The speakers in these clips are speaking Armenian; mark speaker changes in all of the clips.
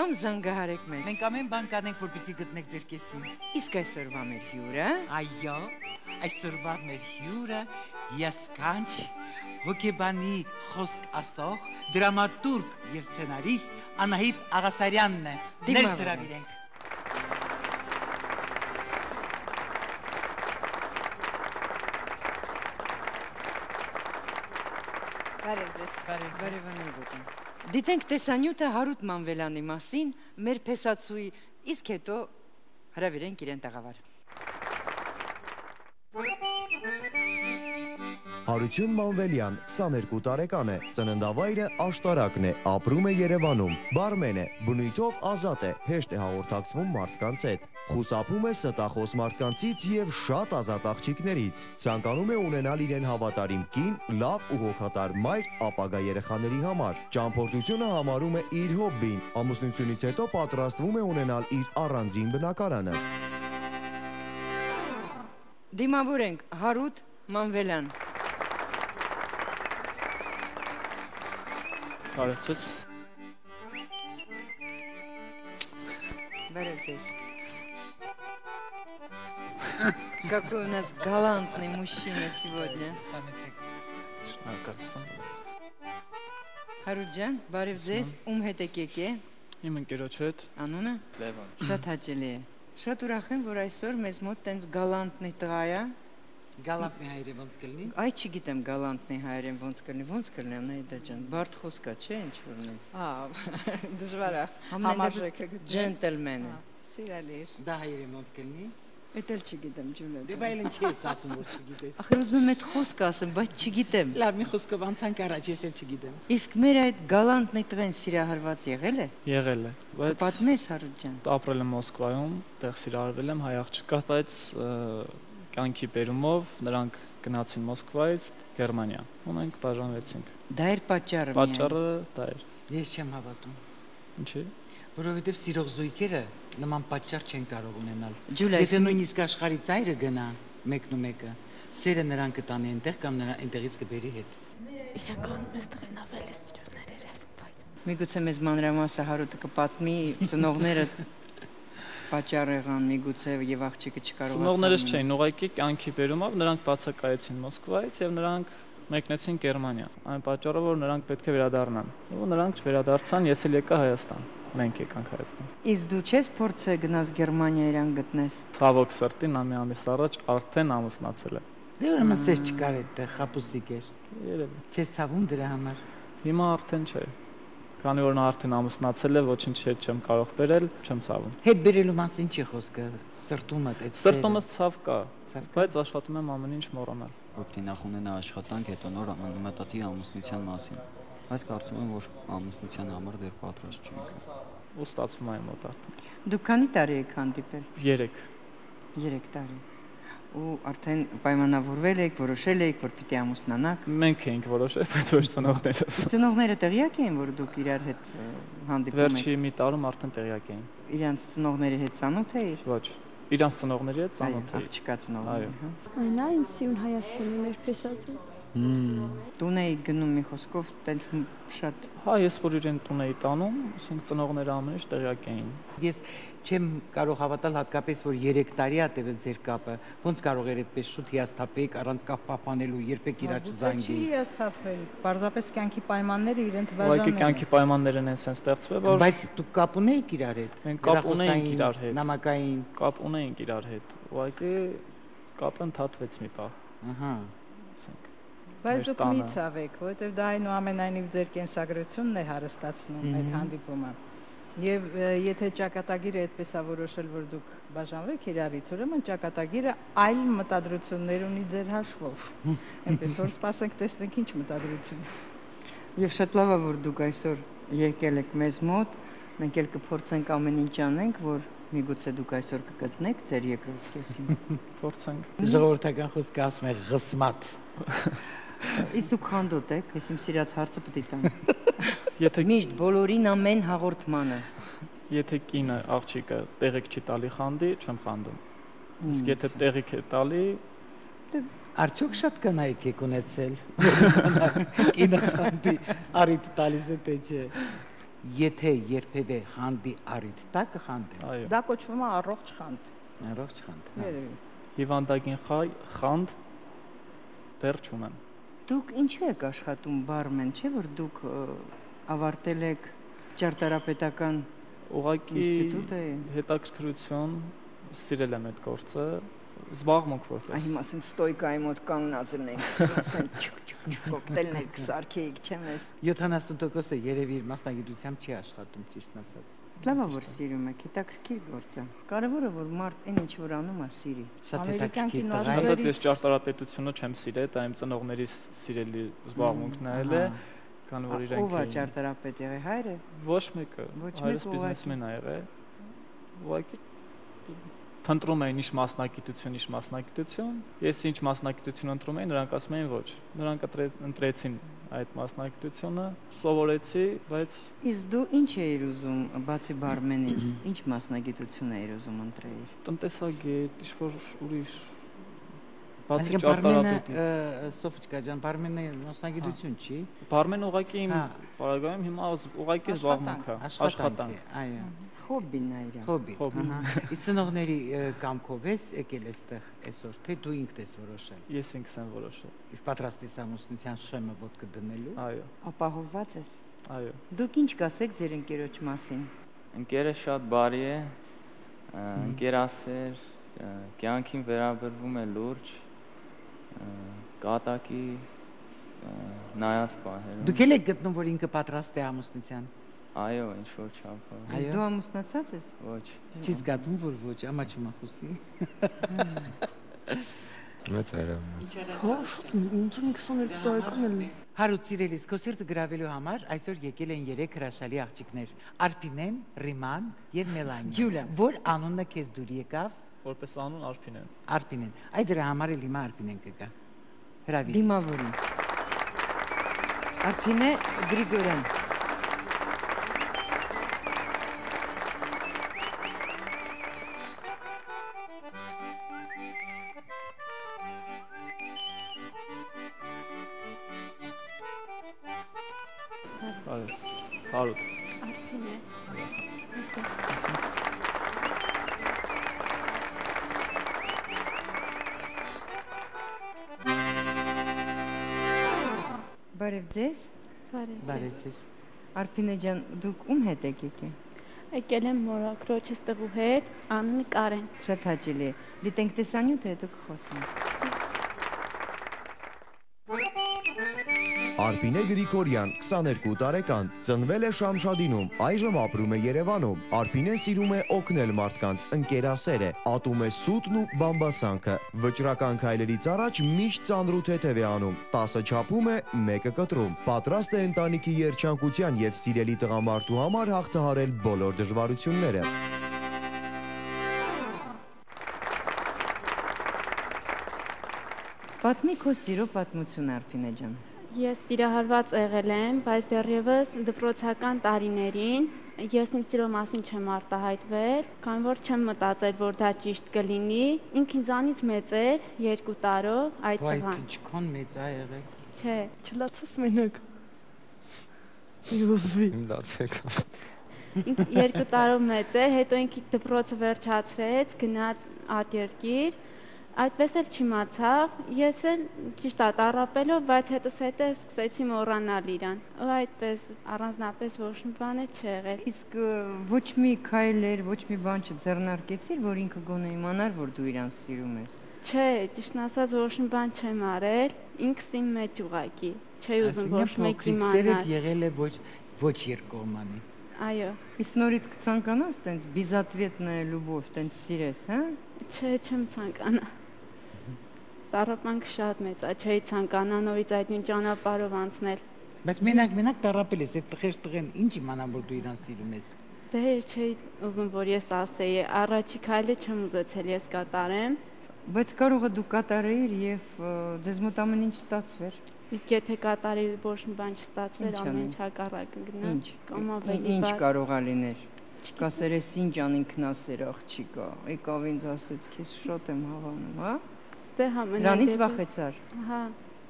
Speaker 1: կամ զանգահարեք մեզ։
Speaker 2: Մենք ամեն բան կանենք, որպեսզի գտնեք ձեր կեսին։
Speaker 1: Իսկ այսօրվա մեր հյուրը
Speaker 2: Այո, այսօրվա մեր հյուրը յասկանչ հոգեբանի խոսք ասող, դրամատուրգ եւ սցենարիստ Անահիտ Աղասարյանն է։ Ներս հրավիրենք։
Speaker 1: Դիտենք տեսանյութը Հարութ Մանվելյանի մասին, մեր փեսացուի, իսկ հետո հրավիրենք իրեն տաղավար։
Speaker 3: Հարություն Մանվելյան, 22 տարեկան է, ծննդավայրը Աշտարակն է, ապրում է Երևանում, բարմեն է, բնույթով ազատ է, հեշտ է հաղորդակցվում մարդկանց հետ, խուսափում է ստախոս մարդկանցից եւ շատ ազատ աղջիկներից, ցանկանում է ունենալ իրեն հավատարիմ կին, լավ ու հոգատար մայր ապագա երեխաների համար, ճամփորդությունը համարում է իր հոբբին, ամուսնությունից հետո պատրաստվում է ունենալ իր առանձին բնակարանը։
Speaker 1: Դիմավորենք Հարութ Մանվելյան։
Speaker 4: Բարևձեզ։
Speaker 1: Բարևձեզ։ Какой у нас галантный мужчина сегодня. Հարութ ջան, բարևձեզ, ում հետ եք եկել։
Speaker 4: Իմ ընկերոջ հետ։
Speaker 1: Անունը։
Speaker 4: Լևոն։
Speaker 1: Շատ հաճելի է։ Շատ ուրախ եմ, որ այսօր մեզ մոտ տենց գալանտնի տղա է։
Speaker 2: Գալանտնի հայրը ոնց կլինի։
Speaker 1: Այ չգիտեմ գալանտնի հայերեն ոնց կլինի, Անահիտա ջան, բարդ խոսքա, չէ, ինչ որ նենց։
Speaker 5: Դժվար է։
Speaker 1: Համարժեք ջենտլմեն է։
Speaker 5: Սիրալիր։
Speaker 2: Դա հայերեն ոնց կլինի։
Speaker 1: Էդ էլ չգիտեմ, Ջուլիա։
Speaker 2: Դե բայց ինչ ես ասում, որ չգիտես։
Speaker 1: Ախր ուզում եմ այդ խոսքը ասեմ, բայց չգիտեմ։
Speaker 2: Լավ, մի խոսքով անցանք առաջ, ես էլ չգիտեմ։
Speaker 1: Իսկ մեր այդ գալանտնի տղեն սիրահարված եղել է։
Speaker 4: Եղել է, բայց
Speaker 1: Պատմես Հարութ ջան։
Speaker 4: ապրել եմ Մոսկվայում, տեղ սիրահարվել եմ հայ աղջկա, բայց կյանքի բերումով նրանք գնացին Մոսկվայից Գերմանիա։ ու մենք բաժանվեցինք։
Speaker 1: Դա էր պատճառը։
Speaker 4: Պատճառը դա էր։
Speaker 2: Ես չեմ հավատում։
Speaker 4: Ինչի՞։
Speaker 2: Որովհետև սիրող զույգերը նման պատճառ չեն կարող ունենալ։
Speaker 1: Ջուլիա,
Speaker 2: Եթե նույնիսկ աշխարհի ծայրը գնա մեկն ու մեկը, սերը նրան կտանի այնտեղ կամ նրան այնտեղից կբերի հետ։
Speaker 6: Իրական մեզ տղեն ավելի սիրողներ երև, բայց
Speaker 1: Միգուցե մեզ մանրամասը Հարութը կպատմի ծնողները պատճառ եղան, միգուցե եւ աղջիկը չկարողացան։
Speaker 4: Ծնողներս չէին, ուղղակի կյանքի բերումով նրանք բացակայեցին Մոսկվայից եւ նրանք մեկնեցին Գերմանիա։ Այն պատճառով որ նրանք պետք է վերադառնան։ Ու նրանք չվերադարձան, ես էլ եկա Հայաստան։ Մենք եկանք Հայաստան։
Speaker 1: Իսկ դու չես փորձել գնաս Գերմանիա իրան գտնես։
Speaker 4: Ցավոք սրտի նա մի ամիս առաջ արդեն ամուսնացել է։
Speaker 2: Դե ուրեմն սեր չկար այդտեղ, խապուսիկ էր։
Speaker 4: Երևի։
Speaker 2: Չես ցավում դրա համար։
Speaker 4: Հիմա արդեն չէ։ Քանի որ նա արդեն ամուսնացել է, ոչինչ հետ չեմ կարող բերել, չեմ ցավում։
Speaker 2: Հետ բերելու մասին չի խոսքը, սրտումդ այդ սերը։
Speaker 4: Սրտումս ցավ կա, բայց աշխատում եմ ամեն ինչ մոռանալ։
Speaker 7: Որտի նախ ունենա աշխատանք, հետո նոր մտածի ամուսնության մասին։ Բայց կարծում եմ, որ ամուսնության համար դեռ պատրաստ չենք։
Speaker 4: Ու ստացվում է մոտ արդեն։
Speaker 1: Դուք քանի տարի եք հանդիպել։
Speaker 4: 3
Speaker 1: 3 տարի։ Ու արդեն պայմանավորվել եք, որոշել եք, որ պիտի ամուսնանաք։
Speaker 4: Մենք էինք որոշել, բայց ոչ ծնողներս։
Speaker 1: Ծնողները տեղյակ էին, որ դուք իրար հետ հանդիպում եք։
Speaker 4: Վերջի մի տարում արդեն տեղյակ էին։
Speaker 1: Իրանց ծնողների հետ ծանոթ էիր։
Speaker 4: Ոչ։ Իրանց ծնողների հետ ծանոթ էի։
Speaker 1: Աղջկա ծնողների, հա։
Speaker 6: այնա իմ սիրուն Հայաստանի մեր փեսածը։
Speaker 1: Տուն էի գնում մի խոսքով, տենց շատ։
Speaker 4: Հա, ես որ իրեն տուն էի տանում, ասենք ծնողները ամեն ինչ տեղյակ էին։
Speaker 2: Ես չեմ կարող հավատալ հատկապես, որ 3 տարի ա տևել ձեր կապը։ Ոնց կարող էր այդպես շուտ հիասթափեք, առանց կապ պահպանելու, երբեք իրար չզանգեին։
Speaker 5: Չի հիասթափվել։ Պարզապես կյանքի պայմանները իրենց
Speaker 4: Ուղղակի
Speaker 5: բաժանել։
Speaker 4: կյանքի պայմաններն են sense ստեղծվել, որ
Speaker 2: Բայց դուք կապ ունեիք իրար հետ։
Speaker 4: Մենք կապ ունեինք իրար հետ։
Speaker 2: Նամակային։
Speaker 4: կապ ունեինք իրար հետ։ Ուղղակի կապը ընդհատվեց մի պահ։
Speaker 2: Ահա։
Speaker 4: Ասենք
Speaker 5: Բայց դուք մի ցավեք, որովհետև դա այնուամենայնիվ ձեր կենսագրությունն է հարստացնում այդ հանդիպումը։ Եվ եթե ճակատագիրը այդպես է որոշել, որ դուք բաժանվեք իրարից, ուրեմն ճակատագիրը այլ մտադրություններ ունի ձեր հաշվով։ Այնպես որ սպասենք տեսնենք ինչ մտադրություն։
Speaker 1: Եվ շատ լավ է, որ դուք այսօր եկել եք մեզ մոտ, մենք էլ կփորձենք ամեն ինչ անենք, որ միգուցե դուք այսօր կգտնեք ձեր երկրորդ կեսին։
Speaker 4: Փորձենք։
Speaker 2: Ժողովրդական խոսքը ասում է ղսմատ։
Speaker 1: Իսկ դուք խանդոտ եք, ես իմ սիրած հարցը պետք է տամ։
Speaker 4: Եթե
Speaker 1: Միշտ բոլորին ամեն հաղորդմանը։
Speaker 4: Եթե կինը աղջիկը տեղիք չի տալի խանդի, չեմ խանդում։ Իսկ եթե տեղիք է տալի,
Speaker 2: Արդյոք շատ կանայք եք ունեցել։ Կինը խանդի, արիտ տալիս է թե չէ։ եթե երբևէ խանդի առիթ տա կխանդեմ։
Speaker 4: Այո։
Speaker 5: Դա կոչվում է առողջ խանդ։
Speaker 2: Առողջ խանդ։
Speaker 5: Երևի։
Speaker 4: Հիվանդագին խանդ դեռ չունեմ։
Speaker 1: Դուք ինչու եք աշխատում բարմեն, չէ՞ որ դուք ավարտել եք ճարտարապետական
Speaker 4: Ուղղակի
Speaker 1: ինստիտուտը։
Speaker 4: հետաքրքրություն սիրել եմ այդ գործը, զբաղմունք
Speaker 1: Այ
Speaker 4: որպես։
Speaker 1: հիմա ասեն ստոյկայի մոտ կանգնած ենք, ասեն կոկտեյլներ կսարքեիք, չեմ ես։
Speaker 2: 70%-ը երևի իր մասնագիտությամբ չի աշխատում, ճիշտն ասած։
Speaker 1: Լավ է որ սիրում եք, հետաքրքիր գործ է։ Կարևորը որ մարդ այն ինչ որ անում է սիրի։
Speaker 2: Շատ
Speaker 5: Ամերիկյան
Speaker 2: հետաքրքիր տղա է։
Speaker 4: Ասած ես ճարտարապետությունը չեմ սիրել, դա իմ ծնողներիս սիրելի զբաղմունքն է եղել է, քան որ իրենք
Speaker 1: Ով է ճարտարապետ եղել, հայրը։
Speaker 4: ոչ մեկը,
Speaker 1: Ոչ
Speaker 4: հայրս
Speaker 1: մեկը
Speaker 4: բիզնեսմեն է եղել։ Ուղղակի փնտրում էին ինչ մասնագիտություն, ես ինչ մասնագիտություն ընտրում էի, նրանք ասում էին ոչ։ Նրանք ընտրեցին այդ մասնագիտությունը, սովորեցի, բայց
Speaker 1: Իսկ դու ինչ էիր ուզում բացի բարմենից, ինչ մասնագիտություն էիր ուզում ընտրեիր։
Speaker 4: տնտեսագետ, ինչ-որ ուրիշ բացի
Speaker 2: Այսինքն
Speaker 4: ճարտարապետի։
Speaker 2: բարմենը Սոֆիչկա ջան, բարմենը մասնագիտություն չի։
Speaker 4: Բարմեն ուղղակի իմ
Speaker 2: Հա։
Speaker 4: բարագայում հիմա ուղղակի զբաղմունք է, աշխատանք։
Speaker 2: Այո։
Speaker 1: Հոբբին է իր։
Speaker 2: Հոբի։
Speaker 4: Հոբի։
Speaker 2: Իսկ ծնողների կամքով ես եկել այստեղ այսօր, թե դու ինքդ ես որոշել։
Speaker 4: Ես ինքս եմ որոշել։
Speaker 2: Իսկ պատրաստ ես ամուսնության շեմը ոտքը դնելու։
Speaker 4: Այո,
Speaker 1: Ապահովված ես։
Speaker 4: այո։
Speaker 1: Դուք ինչ կասեք ձեր ընկերոջ մասին։
Speaker 8: Ընկերը շատ բարի է, ընկերասեր, կյանքին վերաբերվում է լուրջ, կատակի նայած պահերում։
Speaker 2: Դուք եք գտնում, որ ինքը պատրաստ է ամուսնության։
Speaker 8: Այո, ինչ որ չափով։
Speaker 1: Իսկ դու ամուսնացած ես։
Speaker 8: Ոչ։
Speaker 2: Չի զգացում, որ ոչ, ամաչում ախուսի։
Speaker 9: Մեծ այրավ։
Speaker 6: Հա, շուտ 22 տարեկան եմ։
Speaker 2: Հարուտ սիրելիս, քո սիրտը գրավելու համար այսօր եկել են 3 հրաշալի աղջիկներ՝ Արփինեն, Ռիման եւ Մելանիա։
Speaker 1: Ջուլիա։
Speaker 2: Որ անունը քեզ դուր եկավ։
Speaker 4: Որպես անուն Արփինեն։
Speaker 2: Արփինեն։ Այդ դրա համար էլ հիմա Արփինեն կգա։ Հրավիր։
Speaker 1: Դիմավորին։ Արփինե Գրիգորյան։
Speaker 4: Այո։ Հարուտ։
Speaker 6: Արփին է։ Այսա։
Speaker 1: Բարև ձեզ։
Speaker 2: Բարև ձեզ։
Speaker 1: Արփինե ջան, դուք ում հետ եք եկել։
Speaker 6: Եկել եմ մորակրոջս տղու հետ, անունը Կարեն։
Speaker 1: Շատ հաճելի է։ Դիտենք տեսանյութը, հետո կխոսենք։
Speaker 3: Արփինե Գրիգորյան, 22 տարեկան, ծնվել է Շամշադինում, այժմ ապրում է Երևանում։ Արփինեն սիրում է օգնել մարդկանց, ընկերասեր է, ատում է սուտն ու բամբասանքը։ Վճռական քայլերից առաջ միշտ ծանրութ հետև է անում, 10-ը չափում է, 1-ը կտրում։ Պատրաստ է ընտանիքի երջանկության եւ սիրելի տղամարդու համար հաղթահարել բոլոր դժվարությունները։
Speaker 1: Պատմի քո սիրո պատմություն, Արփինե ջան։
Speaker 6: Ես սիրահարված եղել եմ, բայց դեռևս դպրոցական տարիներին ես իմ սիրո մասին չեմ արտահայտվել, քանի որ չեմ մտածել, որ դա ճիշտ կլինի։ Ինք ինձանից մեծ էր 2 տարով այդ
Speaker 2: Վայ,
Speaker 6: տղան։
Speaker 2: ինչքան մեծ է եղել։
Speaker 6: Չէ,
Speaker 10: Չլացած մենակ։ Իոսվի։
Speaker 9: Իմ լացեք։
Speaker 6: ինք 2 տարով մեծ էր, հետո ինքը դպրոցը վերջացրեց, գնաց արտերկիր։ Այդպես էլ չիմացավ, ես էլ ճիշտ տառապելով, բայց հետո սկսեցի մոռանալ իրան։ Ու այդպես առանձնապես ոչ մի բան չի եղել։
Speaker 1: Իսկ ոչ մի քայլեր, ոչ մի բան չձեռնարկեցիր, որ ինքը գոնե իմանար, որ դու իրան սիրում ես։
Speaker 6: Չէ, ճիշտն ասած ոչ մի բան չեմ արել, ինքս իմ մեջ ուղակի, չի ուզում ոչ մեկ իմանալ։
Speaker 2: Եղել է ոչ երկկողմանի։
Speaker 6: Այո։
Speaker 1: Իսկ նորից կցանկանաս տենց բիզատվետնա լուբով տենց սիրես, հա։
Speaker 6: Չէ, չեմ ցանկանա։ Տառապանքը շատ մեծ է, չի ցանկանա նորից այդ նույն ճանապարհով անցնել։
Speaker 2: Բայց մենակ տառապել ես, այդ տղեն ինչ իմանամ, որ դու իրան սիրում ես։
Speaker 6: Դե չի ուզում, որ ես ասեի, առաջի քայլը չեմ ուզեցել ես կատարեմ։
Speaker 1: Բայց կարող է դու կատարեիր եւ դες մոտ ամեն ինչ ստացվեր։
Speaker 6: Իսկ եթե կատարեի ոչ մի բան չստացվեր, ամեն ինչ հակառակը գնա։ Կամ ավելի
Speaker 1: Ինչ
Speaker 6: վատ։
Speaker 1: կարող է լիներ։ Կասերես ինչ անինքնասեր աղջիկա։ Եկավ ինձ ասեց, քեզ շատ եմ հավանում, հա։
Speaker 6: Դե համենայնիվ։
Speaker 1: Դրանից վախեցար։
Speaker 6: Հա։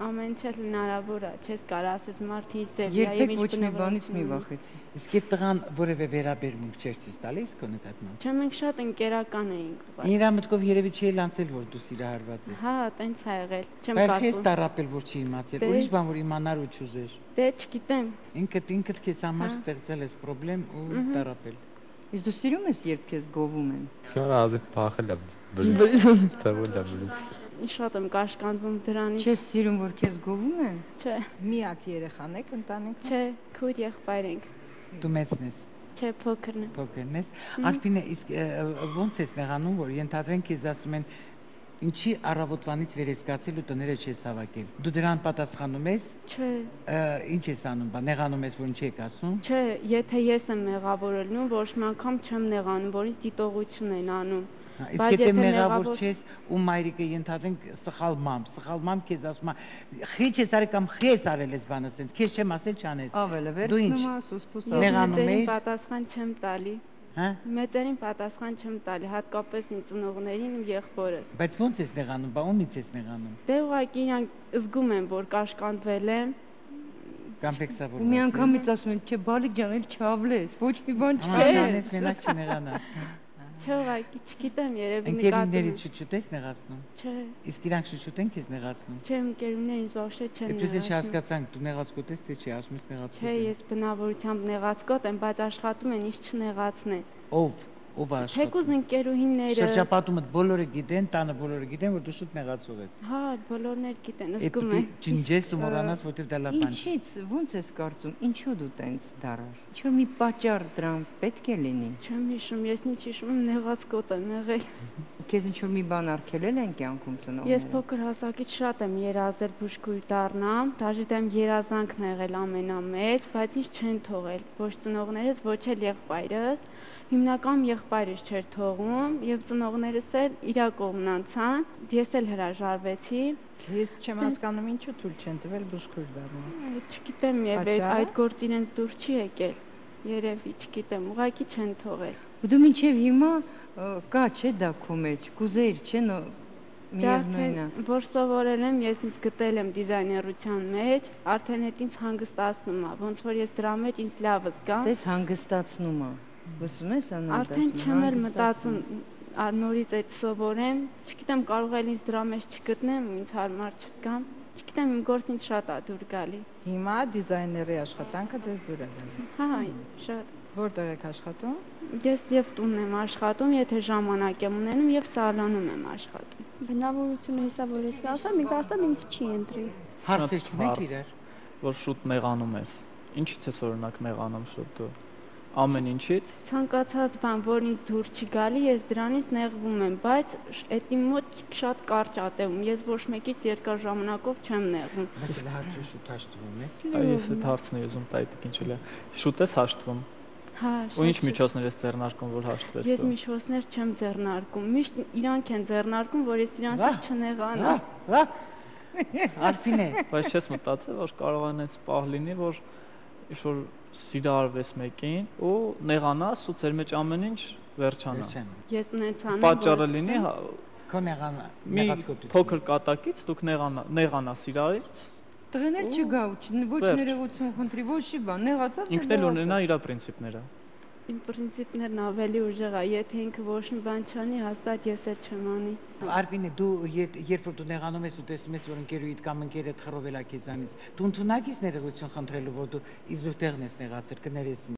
Speaker 6: ամեն ինչ էլ հնարավոր է, չես կարող ասես մարդի սև
Speaker 1: Երբեք ոչ մի բանից մի վախեցի։
Speaker 2: Իսկ այդ տղան որևէ վերաբերմունք չէր ցույց տալիս քո նկատմամբ։
Speaker 6: Չէ, մենք շատ ընկերական էինք ուղղակի։
Speaker 2: Իրա մտքով երևի չի լանցել, որ դու սիրահարված ես։
Speaker 6: Հա, տենց ա եղել։ Չեմ
Speaker 2: Բայց ես
Speaker 6: կարծում։
Speaker 2: տարապել, որ չի իմացել։ Ուրիշ բան որ իմանար ու չուզեր։
Speaker 6: Դե չգիտեմ։
Speaker 2: Ինքդ քեզ համար ստեղծել ես խնդրեմ ու տարապել։
Speaker 1: Իսկ դու սիրում ես, երբ քեզ գովում են։
Speaker 9: Շարազի փախել է բրիզ։ Տավոլա բրիզ։
Speaker 6: Շատ եմ կաշկանդվում դրանից։
Speaker 1: Չես սիրում, որ քեզ գովում են։
Speaker 6: Չէ,
Speaker 5: Միակ երեխան եք ընտանիքում։
Speaker 6: չէ, քույր եղբայր ենք։
Speaker 2: Դու մեծն ես։
Speaker 6: Չէ, փոքրն եմ։
Speaker 2: Փոքրն ես։ Արփինե, իսկ ոնց ես նեղանում, որ ենթադրենք քեզ ասում են ինչի առավոտվանից վերեսկացել ու տները չես հավաքել։ Դու դրան պատասխանում ես։
Speaker 6: Չէ,
Speaker 2: Ինչ ես անում, բա նեղանում ես, որ ինչ եք ասում։
Speaker 6: չէ, եթե ես եմ մեղավորելնում, ոչ մի անգամ չեմ նեղանում, որ ինձ դիտողություն են անում։
Speaker 2: Իսկ եթե մեղավոր չես ու մայրիկը ենթադրենք սխալմամբ քեզ ասում է խիչ ես արել կամ խես արել ես բանը sense քեզ չեմ ասել չանես
Speaker 1: Ավելը վերցնում ես սուսպուս
Speaker 2: նեղանում
Speaker 6: Մեծերին
Speaker 2: ես
Speaker 6: պատասխան չեմ տալի։
Speaker 2: հա
Speaker 6: Մեծերին պատասխան չեմ տալի, հատկապես իմ ծնողներին ու եղբորս։
Speaker 2: բայց ո՞նց ես նեղանում, բա ումից ես նեղանում
Speaker 6: Դե ուղղակի իրանք զգում են, որ կաշկանդվել եմ։
Speaker 2: կամ փեքսավոր
Speaker 1: Ու մի անգամից ասում են, չէ, բալիկ ջան, էլ չավլես, ոչ մի բան
Speaker 2: չանես մենակ չնեղանաս
Speaker 6: Չէ, ուղղակի չգիտեմ, երևի
Speaker 2: Ընկերուներից շուտ-շուտ նեղացնում
Speaker 6: Չէ,
Speaker 2: իսկ իրանք շուտ-շուտ են քեզ նեղացնում
Speaker 6: չէ, ընկերուներինս ոչ չեն
Speaker 2: Դες չհասկացանք դու նեղացկոտ ես թե չի ասում ես նեղացկոտ
Speaker 6: Չէ, ես բնավորությամբ նեղացկոտ եմ, բայց աշխատում են ինձ չնեղացնեն
Speaker 2: Ով աշխատում
Speaker 6: Թեկուզ ընկերուհիները
Speaker 2: Շրջապատումդ բոլորը գիտեն, տանը բոլորը գիտեն, որ դու շուտ նեղացող ես
Speaker 6: Հա, բոլորներ գիտեն,
Speaker 2: Է
Speaker 6: զգում
Speaker 2: դու
Speaker 6: են
Speaker 2: ջնջես ու մոռանաս, որտեվ դա լավ բան չի
Speaker 1: Ինչից, ոնց ես կարծում, ինչու դու տենց դարար Ինչ-որ մի պատճառ դրան պետք է լինի
Speaker 6: Չեմ հիշում, ես ինչ հիշում եմ, նեղացկոտ եմ եղել
Speaker 1: Քեզ ինչ-որ մի բան արգելել են կյանքում ծնողները
Speaker 6: Ես փոքր հասակից շատ եմ երազել բուժքույր դառնամ, դաժե դա իմ երազանքն է եղել ամենամեծ, բայց ինձ չեն թողել, ոչ ծնողներս, ոչ էլ եղբայրս։ Հիմնականում եղբայրս չէր թողում եւ ծնողներս էլ իրա կողմն անցան, ես էլ հրաժարվեցի։
Speaker 5: Ես չեմ հասկանում ինչու թույլ չեն տվել բուժքույր դառնալ։
Speaker 6: Չգիտեմ, եւ այդ գործ իրենց դուր չի եկել։ Երևի, չգիտեմ, ուղղակի չեն թողել։
Speaker 1: Ու դու մինչև հիմա կա չէ դա քո մեջ, կուզեիր չէ միևնույնը։
Speaker 6: Որ սովորել եմ, ես ինձ գտել եմ դիզայներության մեջ, արդեն այդ ինձ հանգստացնում է, ոնց որ ես դրա մեջ ինձ լավ զգամ։
Speaker 1: Տես հանգստացնում է։ Լսում ես անանտես։
Speaker 6: Արդեն չեմ էլ մտածում նորից այդ սովորեմ, չգիտեմ կարող էլ ինձ դրա մեջ չգտնեմ ու ինձ հարմար չզգամ։ Չգիտեմ իմ գործն ինձ շատ է դուր գալի։
Speaker 5: Հիմա դիզայների աշխատանքը ձեզ դուր է գալիս։
Speaker 6: Հա, շատ։
Speaker 5: Որտեղ եք աշխատում։
Speaker 6: Ես եւ տունն եմ աշխատում, եթե ժամանակ եմ ունենում եւ սալոնում եմ աշխատում։
Speaker 10: Բնավորությունը հեսա որ ես ասա, մենք հաստատ ինձ չի ընտրի։
Speaker 2: Հարցեր չունեք իրար։
Speaker 4: Որ շուտ նեղանում ես։ Ինչից ես օրինակ նեղանում շուտ դու։ Ամեն ինչից։
Speaker 6: Ցանկացած բան, որ ինձ դուր չի գալի, ես դրանից նեղվում եմ, բայց այդ իմ մոտ շատ կարճ ատեղում։ Ես ոչ մեկից երկար ժամանակով չեմ նեղվում։
Speaker 2: Բայց հարցը շուտ հաշտվում է։
Speaker 4: Այս այդ հարցն է ուզում տայտիկ ինչ էլ է։ Շուտ ես հաշտվում։
Speaker 6: Հա,
Speaker 4: Ու ինչ միջոցներ ես ձեռնարկում, որ հաշտվես դու։
Speaker 6: Ես միջոցներ չեմ ձեռնարկում։ Միշտ իրանք են ձեռնարկում, որ ես իրանցից չնեղանամ։
Speaker 2: Արփինե։
Speaker 4: Բայց չես մտածել, որ կարող է այս պահ լինի, որ ինչ-որ սիրարվես մեկին ու նեղանաս ու ձեր մեջ ամեն ինչ վերջանա։
Speaker 6: Ես ունեցանեմ
Speaker 4: Պատճառը լինի
Speaker 2: քո նեղացկոտություն։
Speaker 4: Փոքր կատակից դուք նեղանաս իրարից։
Speaker 1: Տղեներ չգա ոչ ներողություն խնդրի, ոչ մի բան, նեղացավ։
Speaker 4: Ինքն էլ ունենա իր պրինցիպները։
Speaker 6: Իմ պրինցիպներն ավելի ուժեղ է, եթե ինքը ոչ մի բան չանի, հաստատ ես էլ չեմ անի։
Speaker 2: Արփինե, դու երբ որ դու նեղանում ես ու տեսնում ես, որ ընկերուիդ կամ ընկերդ խռովել է քեզանից, դու ընդունակ ես ներողություն խնդրելու, որ դու իզուր տեղն ես նեղացել, կներես